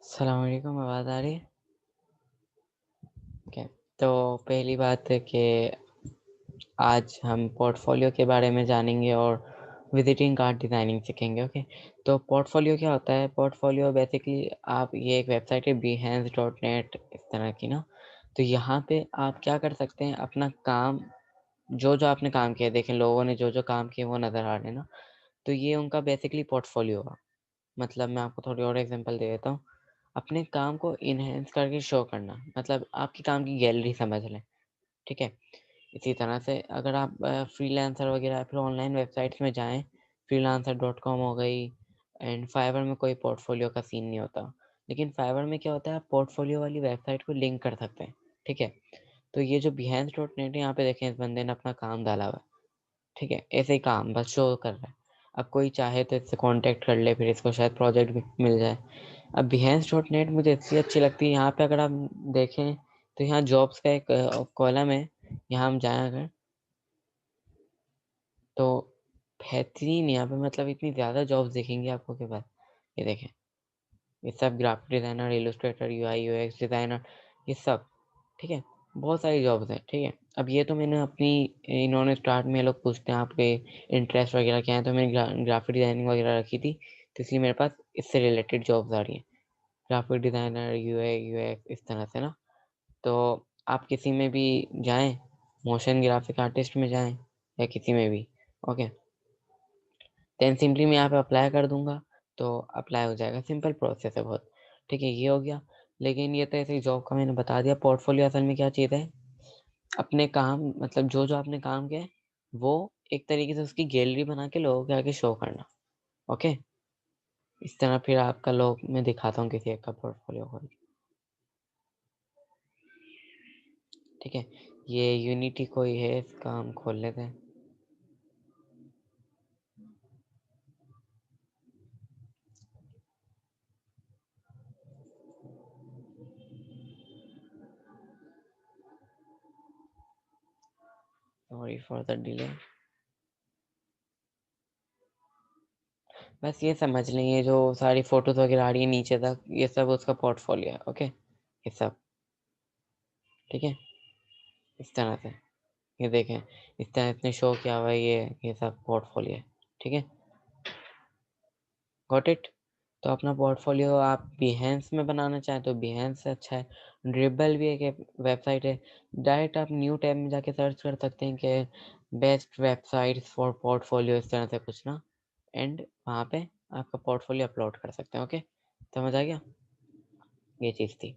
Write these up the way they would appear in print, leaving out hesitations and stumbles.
अस्सलाम वालेकुम, आवाज़ आ रही है? ओके, तो पहली बात है कि आज हम पोर्टफोलियो के बारे में जानेंगे और विजिटिंग कार्ड डिज़ाइनिंग सीखेंगे, ओके? तो पोर्टफोलियो क्या होता है? पोर्टफोलियो बेसिकली ये एक वेबसाइट है behance.net इस तरह की ना, तो यहाँ पे आप क्या कर सकते हैं अपना काम जो-जो आपने काम किया है, देखें लोगों ने जो-जो काम किए वो नज़र आ रहे हैं ना, तो ये उनका बेसिकली पोर्टफोलियो हुआ। मतलब मैं आपको थोड़ी और एग्ज़ाम्पल दे देता हूँ। अपने काम को एनहांस करके शो करना, मतलब आपके काम की गैलरी समझ लें, ठीक है? इसी तरह से अगर आप फ्रीलांसर वगैरह फिर ऑनलाइन वेबसाइट्स में जाएँ, freelancer.com हो गई एंड फाइवर में कोई पोर्टफोलियो का सीन नहीं होता। लेकिन फाइवर में क्या होता है, आप पोर्टफोलियो वाली वेबसाइट को लिंक कर सकते हैं, ठीक है? तो ये जो behance.net है, यहाँ पे देखें इस बंदे ने अपना काम डाला हुआ है। ठीक है? ऐसे ही काम बस शो कर रहा है। अब कोई चाहे तो इससे कॉन्टैक्ट कर ले, फिर इसको शायद प्रोजेक्ट भी मिल जाए। अब behance.net मुझे इसलिए अच्छी लगती है, यहाँ पे अगर आप देखें तो यहाँ जॉब्स का एक कॉलम है। यहाँ हम जाएँ अगर तो बेहतरीन यहाँ पे मतलब इतनी ज़्यादा जॉब्स दिखेंगी आपको कि बस। ये देखें, ये सब graphic designer, Illustrator, UI UX designer ये सब, ठीक है? बहुत सारी जॉब्स हैं, ठीक है? अब ये तो मैंने अपनी इन्होंने स्टार्ट में ये लोग पूछते हैं आपके इंटरेस्ट वगैरह क्या है, तो मैंने ग्राफ़िक डिज़ाइनिंग वगैरह रखी थी, तो इसलिए मेरे पास इससे रिलेटेड जॉब्स आ रही हैं। ग्राफ़िक डिज़ाइनर, यूआई यूएक्स इस तरह से ना। तो आप किसी में भी जाएँ, मोशन ग्राफ़िक आर्टिस्ट में जाएँ या किसी में भी, ओके? देन सिंपली मैं यहाँ पे अप्लाई कर दूँगा, तो अप्लाई हो जाएगा, सिंपल प्रोसेस है बहुत। ठीक है, ये हो गया। लेकिन ये तो ऐसे ही जॉब का मैंने बता दिया, पोर्टफोलियो असल में क्या चीज़ है, अपने काम मतलब जो-जो आपने काम किया है, वो एक तरीके से उसकी गैलरी बना के लोगों के आगे शो करना, ओके? इस तरह फिर आपका लोग मैं दिखाता हूँ किसी एक का पोर्टफोलियो खोल के, ठीक है? ये यूनिटी कोई है, इसका हम खोल लेते हैं। Sorry for the delay. बस ये समझ लें, ये जो सारी फ़ोटोज़ वगैरह आ रही है नीचे तक, ये सब उसका पोर्टफोलियो है, ओके? ये सब, ठीक है? इस तरह से, ये देखें, इस तरह इसने शो किया हुआ है ये सब पोर्टफोलियो है, ठीक है? Got it? तो अपना पोर्टफोलियो आप बिहेंस में बनाना चाहें तो बिहेंस से अच्छा है। ड्रिबल भी एक वेबसाइट है। डायरेक्ट आप न्यू टैब में जाके सर्च कर सकते हैं कि बेस्ट वेबसाइट्स फॉर पोर्टफोलियो इस तरह से कुछ ना एंड वहाँ पे आपका पोर्टफोलियो अपलोड कर सकते हैं, ओके? समझ आ गया? ये चीज़ थी।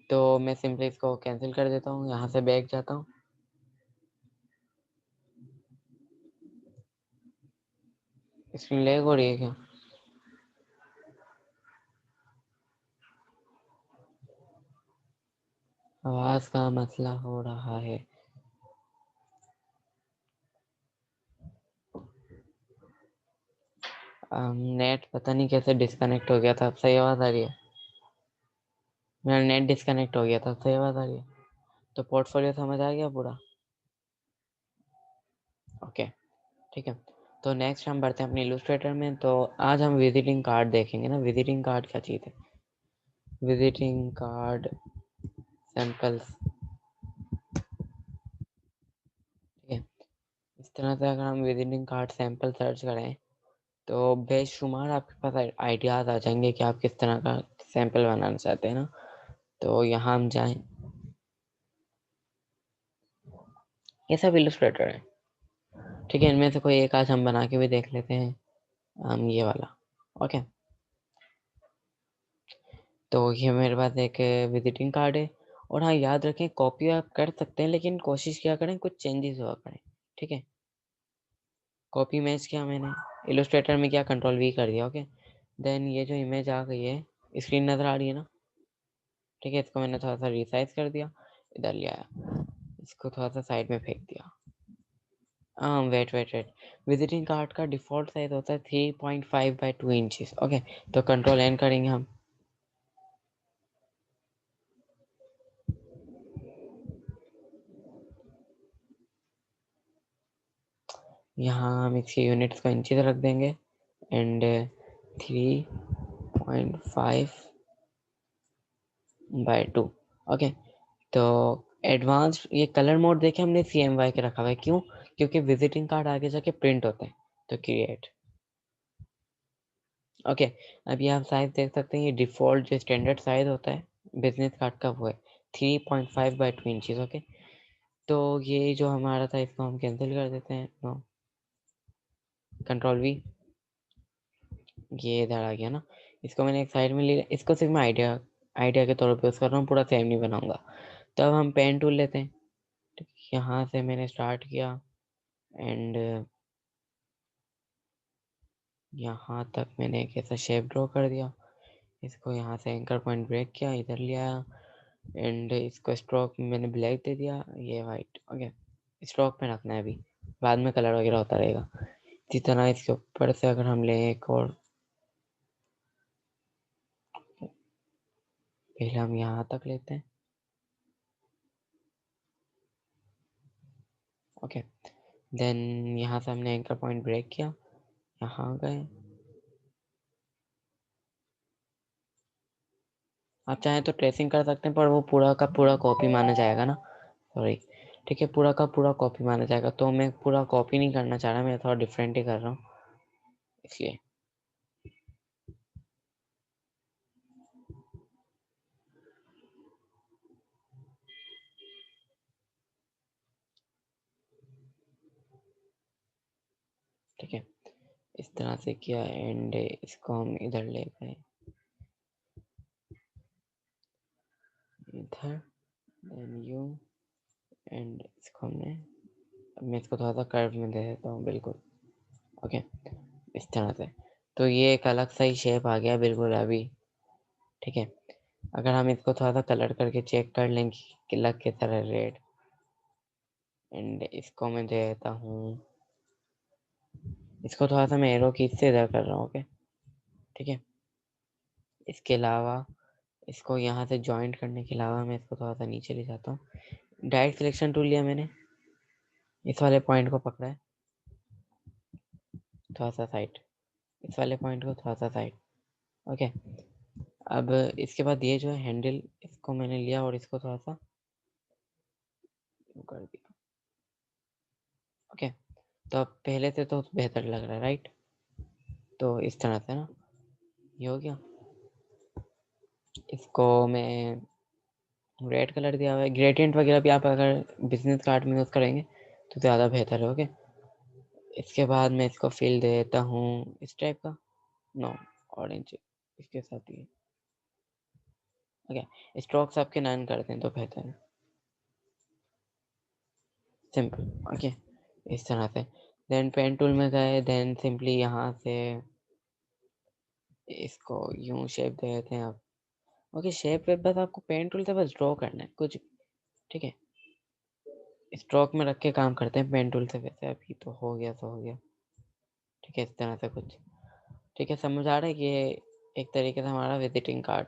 तो मैं सिंपली इसको कैंसल कर देता हूँ, यहाँ से बैक जाता हूँ। स्क्रीन लैग हो रही है क्या? आवाज़ का मसला हो रहा है। नेट पता नहीं कैसे डिस्कनेक्ट हो गया था, अब सही आवाज़ आ रही है? मेरा नेट डिस्कनेक्ट हो गया था, अब सही आवाज़ आ रही है? तो पोर्टफोलियो समझ आ गया पूरा? ओके, ठीक है। तो नेक्स्ट हम बढ़ते हैं अपने इलस्ट्रेटर में, तो आज हम विजिटिंग कार्ड देखेंगे ना, विजिटिंग कार्ड क्या चीज़ है? विजिटिंग कार्ड सैंपल्स, ठीक है? इस तरह से अगर हम विजिटिंग कार्ड सैंपल सर्च करें, तो बेशुमार आपके पास आइडियाज़ आ जाएँगे कि आप किस तरह का सैंपल बनाना चाहते हैं ना। तो यहाँ हम जाएँ, ये सब इलस्ट्रेटर है, ठीक है? इनमें से कोई एक आज हम बना के भी देख लेते हैं, ये वाला, ओके? तो ये मेरे पास एक विजिटिंग कार्ड है और हाँ, याद रखें कॉपी आप कर सकते हैं लेकिन कोशिश क्या करें कुछ चेंजेस हुआ करें, ठीक है? कॉपी इमेज किया मैंने, इलस्ट्रेटर में क्या कंट्रोल वी कर दिया, ओके? देन ये जो इमेज आ गई है, स्क्रीन नज़र आ रही है ना? ठीक है, इसको मैंने थोड़ा-सा रिसाइज़ कर दिया, इधर ले आया, इसको थोड़ा-सा साइड में फेंक दिया। वेट, विजिटिंग कार्ड का डिफ़ॉल्ट साइज़ होता है 3.5 बाय 2 इंचेस, ओके? तो कंट्रोल एन करेंगे हम। यहाँ हम इसकी यूनिट्स को इंचेस रख देंगे एंड 3.5 बाय 2। ओके, तो एडवांस ये कलर मोड देखे हमने CMY के रखा हुआ है, क्यों? क्योंकि विजिटिंग कार्ड आगे जाके प्रिंट होते हैं, तो क्रिएट। ओके, अभी आप साइज देख सकते हैं, ये डिफ़ॉल्ट जो स्टैंडर्ड साइज होता है बिजनेस कार्ड का वो है 3.5 बाय 2 इंचेस। ओके, तो ये जो हमारा था इसको हम कैंसिल कर देते हैं। नो, कंट्रोल V, ये इधर आ गया ना। इसको मैंने एक साइड में लिया, इसको सिर्फ मैं आइडिया के तौर पे यूज़ कर रहा हूँ, पूरा सेम नहीं बनाऊंगा। तो अब हम पेन टूल लेते हैं, ठीक है? यहाँ से मैंने स्टार्ट किया एंड यहाँ तक मैंने एक ऐसा शेप ड्रॉ कर दिया। इसको यहाँ से एंकर पॉइंट ब्रेक किया, इधर लिया एंड इसको स्ट्रोक में मैंने ब्लैक दे दिया, ये वाइट। ओके, स्ट्रोक में रखना है अभी, बाद में कलर वगैरह होता रहेगा। इसी तरह इसके ऊपर से अगर हम लें एक और, पहले हम यहाँ तक लेते हैं। ओके, देन यहाँ से हमने एंकर पॉइंट ब्रेक किया, यहाँ गए। आप चाहें तो ट्रेसिंग कर सकते हैं, पर वो पूरा का पूरा कॉपी माना जाएगा ना, सॉरी। ठीक है, पूरा का पूरा कॉपी माना जाएगा, तो मैं पूरा कॉपी नहीं करना चाह रहा, मैं थोड़ा डिफरेंट ही कर रहा हूँ इसलिए। ठीक है, इस तरह से किया एंड इसको हम इधर ले गए, इधर, देन यू एंड इसको हमने, अब मैं इसको थोड़ा सा कर्व में दे देता हूँ, बिल्कुल। ओके, इस तरह से, तो ये एक अलग सा ही शेप आ गया बिल्कुल अभी। ठीक है, अगर हम इसको थोड़ा सा कलर करके चेक कर लें कि लग के तरह रेड, एंड इसको मैं दे देता हूँ, इसको थोड़ा सा मैं एरो की से इधर कर रहा हूँ। ओके, ठीक है, इसके अलावा इसको यहाँ से जॉइंट करने के अलावा मैं इसको थोड़ा सा नीचे ले जाता हूँ। डायरेक्ट सिलेक्शन टूल लिया मैंने, इस वाले पॉइंट को पकड़ा है, थोड़ा सा साइड, इस वाले पॉइंट को थोड़ा सा साइड। ओके, अब इसके बाद ये जो है हैंडल, इसको मैंने लिया और इसको थोड़ा सा कर दिया। ओके, तो अब पहले से तो बेहतर लग रहा है, राइट? तो इस तरह से ना ये हो गया। इसको मैं रेड कलर दिया हुआ है, ग्रेडियंट वगैरह भी आप अगर बिजनेस कार्ड में यूज़ करेंगे तो ज़्यादा बेहतर है। ओके, इसके बाद मैं इसको फिल दे देता हूँ इस टाइप का, नो, ऑरेंज इसके साथ ही। ओके, स्ट्रोक्स आपके नन कर दें तो बेहतर है, सिंपल। ओके, इस तरह से देन पेन टूल में गए, देन सिंपली यहाँ से इसको यूं शेप दे देते हैं आप। ओके, शेप वेप बस आपको पेन टूल से बस ड्रॉ करना है कुछ, ठीक है? स्ट्रोक में रख के काम करते हैं पेन टूल से, वैसे अभी तो हो गया तो हो गया। ठीक है, इस तरह से कुछ, ठीक है, समझ आ रहा है कि ये एक तरीके से हमारा विजिटिंग कार्ड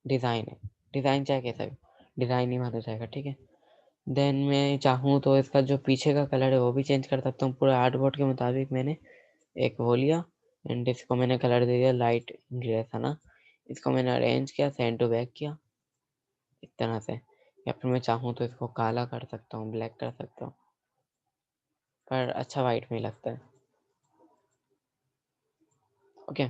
डिज़ाइन है। डिज़ाइन चाहे कैसा भी, डिज़ाइन ही माना जाएगा। ठीक है, देन मैं चाहूँ तो इसका जो पीछे का कलर है वो भी चेंज कर सकता हूँ, पूरा आर्टबोर्ड के मुताबिक मैंने एक वो लिया एंड इसको मैंने कलर दे दिया लाइट ग्रे था ना, इसको मैंने अरेंज किया, सेंड टू बैक किया इस तरह से, या फिर मैं चाहूँ तो इसको काला कर सकता हूँ, ब्लैक कर सकता हूँ, पर अच्छा वाइट में ही लगता है। ओके,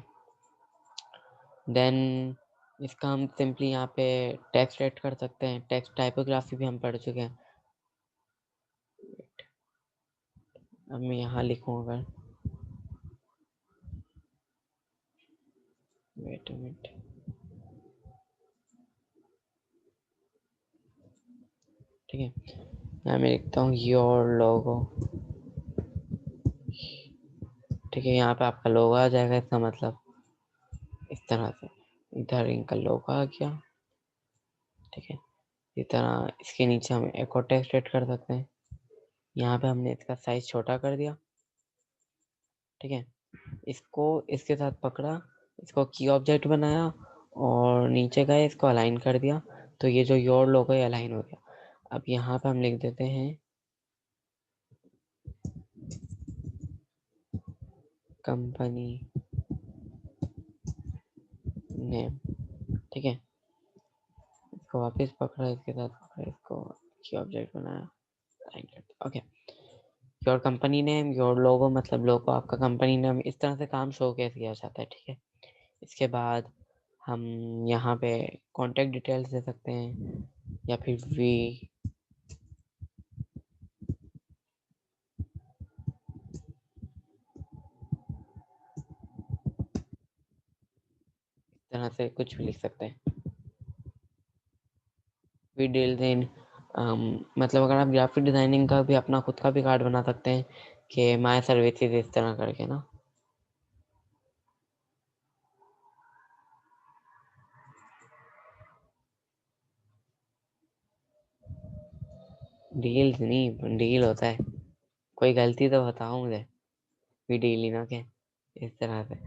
देन इसका हम सिंपली यहाँ पे टेक्स्ट ऐड कर सकते हैं, टेक्स्ट टाइपोग्राफी भी हम पढ़ चुके हैं। अब मैं यहाँ लिखूँ अगर, वेट अ मिनट, ठीक है, यहाँ मैं लिखता हूँ योर लोगो। ठीक है, यहाँ पे आपका लोगो आ जाएगा, इसका मतलब इस तरह से, इधर इनका लोगो आ गया। ठीक है, इस तरह इसके नीचे हम एक और टेक्स्ट ऐड कर सकते हैं, यहाँ पे हमने इसका साइज छोटा कर दिया। ठीक है, इसको इसके साथ पकड़ा, इसको की ऑब्जेक्ट बनाया और नीचे गए इसको अलाइन कर दिया, तो ये जो योर लोगो है अलाइन हो गया। अब यहाँ पे हम लिख देते हैं कंपनी नेम। ठीक है, इसको वापस पकड़ा, इसके साथ पकड़ा, इसको की ऑब्जेक्ट बनाया, okay. Your company name, your logo, मतलब लोगो आपका कंपनी नेम, इस तरह से काम शो केस किया जाता है, ठीक है। इसके बाद हम यहाँ पे कॉन्टैक्ट डिटेल्स दे सकते हैं या फिर वी, इस तरह से कुछ भी लिख सकते हैं। वी डील इन, मतलब अगर आप ग्राफिक डिजाइनिंग का भी अपना खुद का भी कार्ड बना सकते हैं कि माय सर्विसेज, इस तरह करके ना। डील्स नहीं, डील होता है। कोई गलती तो बताओ मुझे, वी डील इन, ओके, इस तरह से।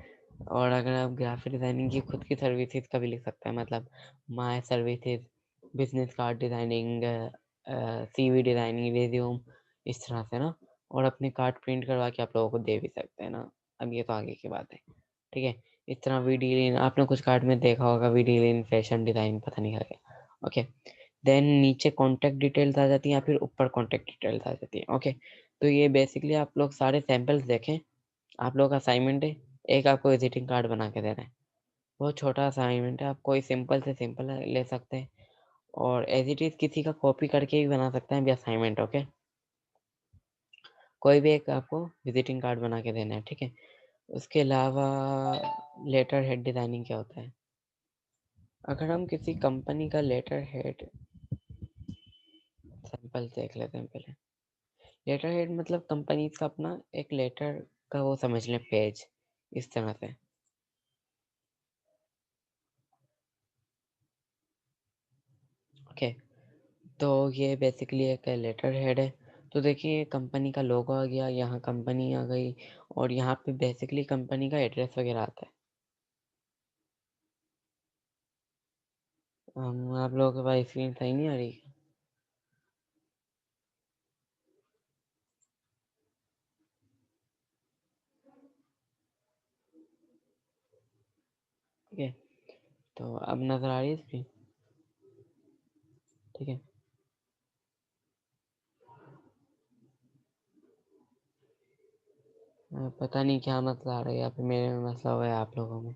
और अगर आप ग्राफिक डिजाइनिंग की खुद की सर्विसेज का भी लिख सकते हैं, मतलब my services, business card designing, CV designing, resume, इस तरह से ना। और अपने कार्ड प्रिंट करवा के आप लोगों को दे भी सकते हैं ना। अब ये तो आगे की बात है, ठीक है। इस तरह वी डील इन, आपने कुछ कार्ड में देखा होगा, we deal in fashion design, पता नहीं करके, ओके। देन नीचे कॉन्टैक्ट डिटेल्स आ जाती हैं या फिर ऊपर कॉन्टैक्ट डिटेल्स आ जाती हैं, ओके। तो ये बेसिकली आप लोग सारे सैंपल्स देखें। आप लोग का असाइनमेंट है, एक आपको विजिटिंग कार्ड बना के देना है। बहुत छोटा असाइनमेंट है, आप कोई सिंपल से सिंपल ले सकते हैं और एज इट इज़ किसी का कॉपी करके भी बना सकते हैं भी असाइनमेंट, ओके। कोई भी एक आपको विजिटिंग कार्ड बना के देना है, ठीक है। उसके अलावा लेटर हेड डिज़ाइनिंग क्या होता है? अगर हम किसी कंपनी का लेटर हेड सैंपल देख लेते हैं पहले। लेटर हेड मतलब कंपनी का अपना एक लेटर का वो समझ लें पेज, इस तरह से। ओके, तो ये बेसिकली एक लेटर हेड है। तो देखिए कंपनी का लोगो आ गया, यहाँ कंपनी आ गई और यहाँ पे बेसिकली कंपनी का एड्रेस वगैरह आता है। आप लोगों के पास स्क्रीन सही नहीं आ रही? ठीक है, तो अब नज़र आ रही है स्क्रीन? ठीक है। पता नहीं क्या मसला आ रहा है, या फिर मेरे में मसला हुआ है आप लोगों में।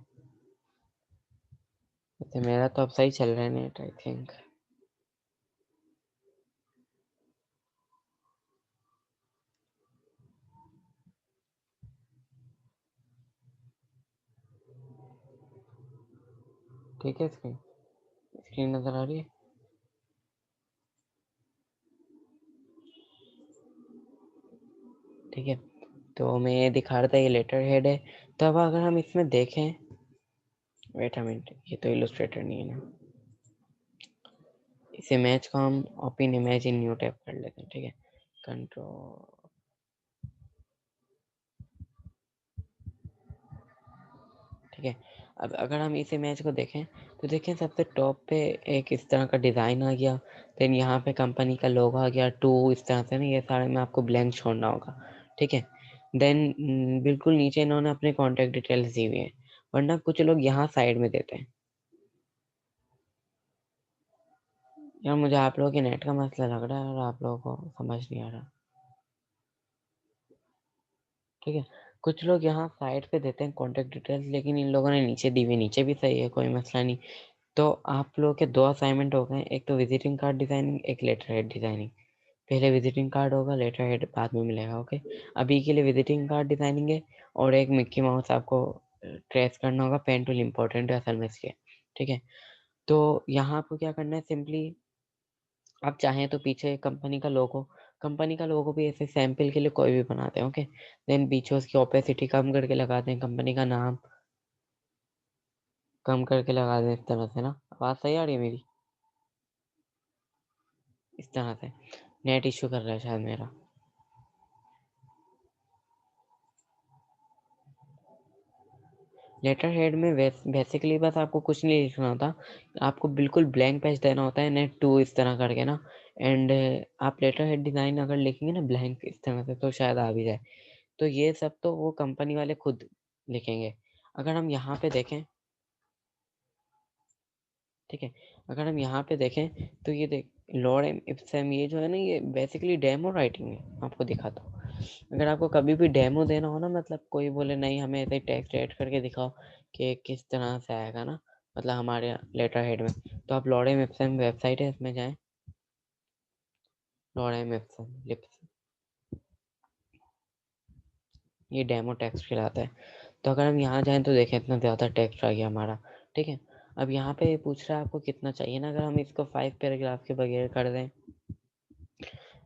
वैसे मेरा तो अब सही चल रहा है नेट, आई थिंक। ठीक है, स्क्रीन स्क्रीन नज़र आ रही है? ठीक है, तो मैं ये दिखा रहा था, ये लेटर हेड है। तो अब अगर हम इसमें देखें, वेट अ मिनट, ये तो इलस्ट्रेटर नहीं है ना। इस इमेज को हम open image in new tab कर लेते हैं, ठीक है। कंट्रोल, ठीक है। अब अगर हम इस इमेज को देखें तो देखें सबसे टॉप पे एक इस तरह का डिज़ाइन आ गया। देन यहाँ पे कंपनी का लोगो आ गया, टू, इस तरह से ना, ये सारे में आपको ब्लैंक छोड़ना होगा, ठीक है। देन बिल्कुल नीचे इन्होंने अपने कॉन्टैक्ट डिटेल्स दी हुई है, वरना कुछ लोग यहाँ साइड में देते हैं। यार मुझे आप लोगों के नेट का मसला लग रहा है और आप लोगों को समझ नहीं आ रहा, ठीक है। कुछ लोग यहाँ साइड पे देते हैं कॉन्टैक्ट डिटेल्स, लेकिन इन लोगों ने नीचे दी हुई, नीचे भी सही है, कोई मसला नहीं। तो आप लोगों के 2 असाइनमेंट हो गए, एक तो विजिटिंग कार्ड डिज़ाइनिंग, एक लेटर हेड डिज़ाइनिंग। पहले विजिटिंग कार्ड होगा, लेटर हेड बाद में मिलेगा, ओके। अभी के लिए विजिटिंग कार्ड डिज़ाइनिंग है और एक मिक्की माउस आपको ट्रेस करना होगा, पेन टूल इम्पोर्टेंट है असल में इसलिए, ठीक है। तो यहाँ आपको क्या करना है, सिंपली आप चाहें तो पीछे कंपनी का लोगो भी ऐसे सैंपल के लिए कोई भी बनाते हैं, ओके। देन पीछे उसकी ओपेसिटी कम करके लगाते हैं, कंपनी का नाम कम करके लगा दें, इस तरह से ना। आवाज़ सही आ रही है मेरी? इस तरह से। नेट इश्यू कर रहा है शायद मेरा। लेटर हेड में बेसिकली बस आपको कुछ नहीं लिखना होता, आपको बिल्कुल ब्लैंक पेज देना होता है, नेट टू, इस तरह करके ना। एंड आप लेटर हेड डिज़ाइन अगर लिखेंगे ना ब्लैंक इस तरह से, तो शायद आ भी जाए। तो ये सब तो वो कंपनी वाले खुद लिखेंगे। अगर हम यहाँ पे देखें, ठीक है। अगर हम यहाँ पे देखें तो ये देख लॉरेम इप्सम, ये जो है ना, ये बेसिकली डेमो राइटिंग है। आपको दिखाता हूँ। अगर आपको कभी भी डेमो देना हो ना, मतलब कोई बोले नहीं हमें ऐसे टेक्स्ट ऐड करके दिखाओ कि किस तरह से आएगा ना, मतलब हमारे लेटर हेड में, तो आप लॉरेम इप्सम वेबसाइट है, इसमें जाएं। लॉरेम इप्सम लिप्स, ये डेमो टेक्स्ट कहलाता है। तो अगर हम यहाँ जाएं तो देखें इतना ज़्यादा टेक्स्ट आ गया हमारा। ठीक है। अब यहाँ पे पूछ रहा है आपको कितना चाहिए ना, अगर हम इसको 5 पैराग्राफ के बगैर कर दें,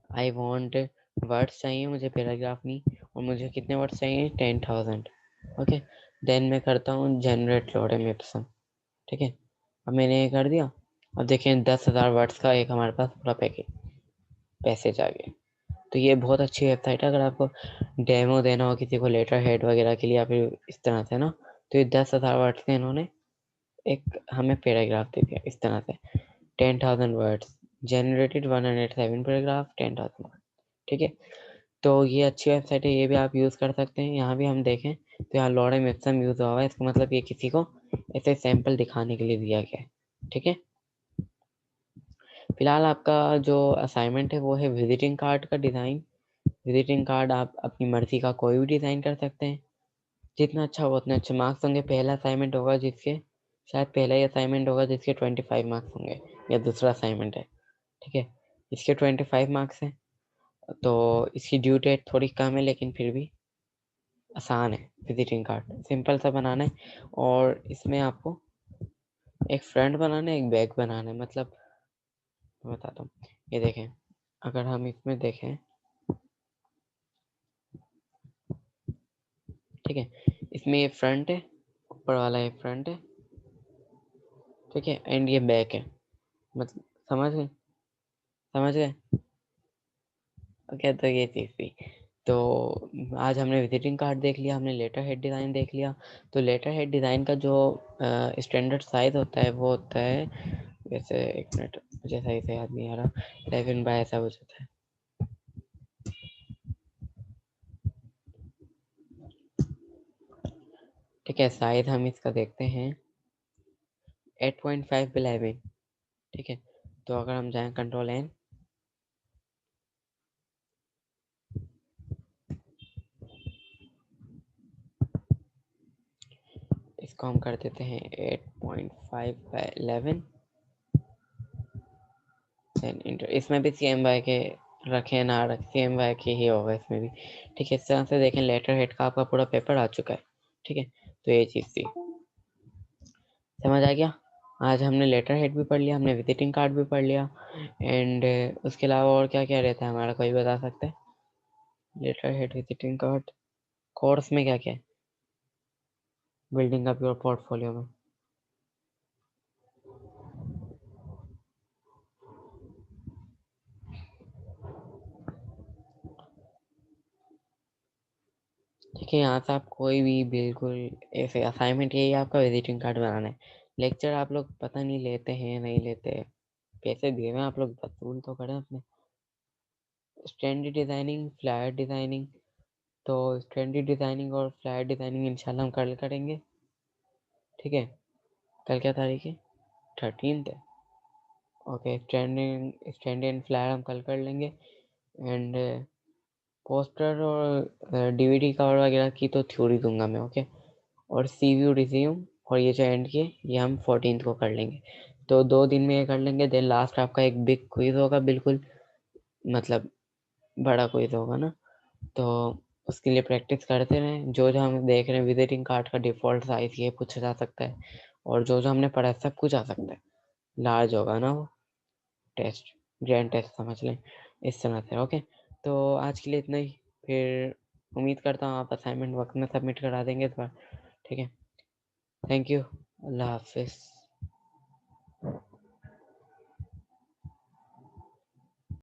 आई वॉन्ट वर्ड्स चाहिए मुझे, पैराग्राफ नहीं, और मुझे कितने वर्ड्स चाहिए, 10,000। ओके। देन मैं करता हूँ जनरेट लॉरेम इप्सम। ठीक है। अब मैंने ये कर दिया। अब देखें 10,000 वर्ड्स का एक हमारे पास पूरा पैसेज आ गया। तो ये बहुत अच्छी वेबसाइट है अगर आपको डेमो देना हो किसी को लेटर हेड वगैरह के लिए, या फिर इस तरह से ना, तो ये 10,000 वर्ड्स के इन्होंने एक हमें पैराग्राफ दे दिया इस तरह से, 10,000 वर्ड्स जनरेटेड 107 पैराग्राफ 10,000 वर्ड। ठीक है। तो ये अच्छी वेबसाइट है, ये भी आप यूज़ कर सकते हैं। यहाँ भी हम देखें तो यहाँ लॉरेम इप्सम यूज़ हुआ है, इसका मतलब ये किसी को ऐसे सैंपल दिखाने के लिए दिया गया है। ठीक है। फिलहाल आपका जो असाइनमेंट है वो है विजिटिंग कार्ड का डिज़ाइन। विजिटिंग कार्ड आप अपनी मर्जी का कोई भी डिज़ाइन कर सकते हैं, जितना अच्छा हो उतने अच्छे मार्क्स होंगे। पहला असाइनमेंट होगा जिसके, शायद पहला ही असाइनमेंट होगा जिसके 25 मार्क्स होंगे, या दूसरा असाइनमेंट है। ठीक है। इसके 25 मार्क्स हैं, तो इसकी ड्यू डेट थोड़ी कम है, लेकिन फिर भी आसान है। विजिटिंग कार्ड सिंपल सा बनाना है, और इसमें आपको एक फ्रंट बनाना है, एक बैक बनाना है। मतलब मैं बताता हूँ, ये देखें, अगर हम इसमें देखें, ठीक है, इसमें ये फ्रंट है, ऊपर वाला ये फ्रंट है, ठीक है, एंड ये बैक है। मतलब समझ गए। ओके, तो ये चीज़ थी। तो आज हमने विजिटिंग कार्ड देख लिया, हमने लेटर हेड डिज़ाइन देख लिया। तो लेटर हेड डिज़ाइन का जो स्टैंडर्ड साइज़ होता है वो होता है, वैसे एक मिनट, मुझे सही से याद नहीं आ रहा, 11 बाय ऐसा कुछ होता है। ठीक है। साइज हम इसका देखते हैं 8.5 बाय 11। ठीक है। तो अगर हम जाएं कंट्रोल एन, इसको हम कर देते हैं 8.5 बाय 11। इसमें भी CMY के रखे ना रखे, CMY के ही होगा इसमें भी। ठीक है। इस तरह से देखें, लेटर हेड का आपका पूरा पेपर आ चुका है। ठीक है। तो ये चीज़ थी, समझ आ गया। आज हमने लेटर हेड भी पढ़ लिया, हमने विजिटिंग कार्ड भी पढ़ लिया, एंड उसके अलावा और क्या क्या रहता है हमारा, कोई बता सकता है। Letter head, visiting card, course में क्या क्या है, बिल्डिंग अप योर पोर्टफोलियो में। ठीक है। यहाँ से आप कोई भी बिल्कुल ऐसे असाइनमेंट, यही आपका विजिटिंग कार्ड बनाना है। लेक्चर आप लोग पता नहीं लेते हैं नहीं लेते, पैसे दिए हुए आप लोग वसूल तो करें अपने। स्टैंडर्ड डिज़ाइनिंग, फ्लायर डिज़ाइनिंग, तो स्टैंडर्ड डिज़ाइनिंग और फ्लायर डिज़ाइनिंग इंशाल्लाह हम कल करेंगे। ठीक है। कल क्या तारीख है, 13th है। ओके। स्टैंड एंड फ्लायर हम कल कर लेंगे, एंड पोस्टर और DVD कवर वगैरह की तो थ्योरी दूंगा मैं। ओके। और CV रिज्यूम और ये जो एंड के, ये हम 14th को कर लेंगे। तो 2 दिन में ये कर लेंगे। देन लास्ट आपका एक बिग क्विज होगा, बिल्कुल मतलब बड़ा क्विज होगा ना, तो उसके लिए प्रैक्टिस करते रहें। जो जो हम देख रहे हैं, विजिटिंग कार्ड का डिफ़ॉल्ट साइज़ ये पूछा जा सकता है, और जो जो हमने पढ़ा है सब कुछ आ सकता है। लार्ज होगा ना वो टेस्ट, ग्रैंड टेस्ट समझ लें, इस तरह से। ओके। तो आज के लिए इतना ही। फिर उम्मीद करता हूँ आप असाइनमेंट वक्त में सबमिट करा देंगे इस बार। ठीक है। Thank you. अल्लाह हाफिज़।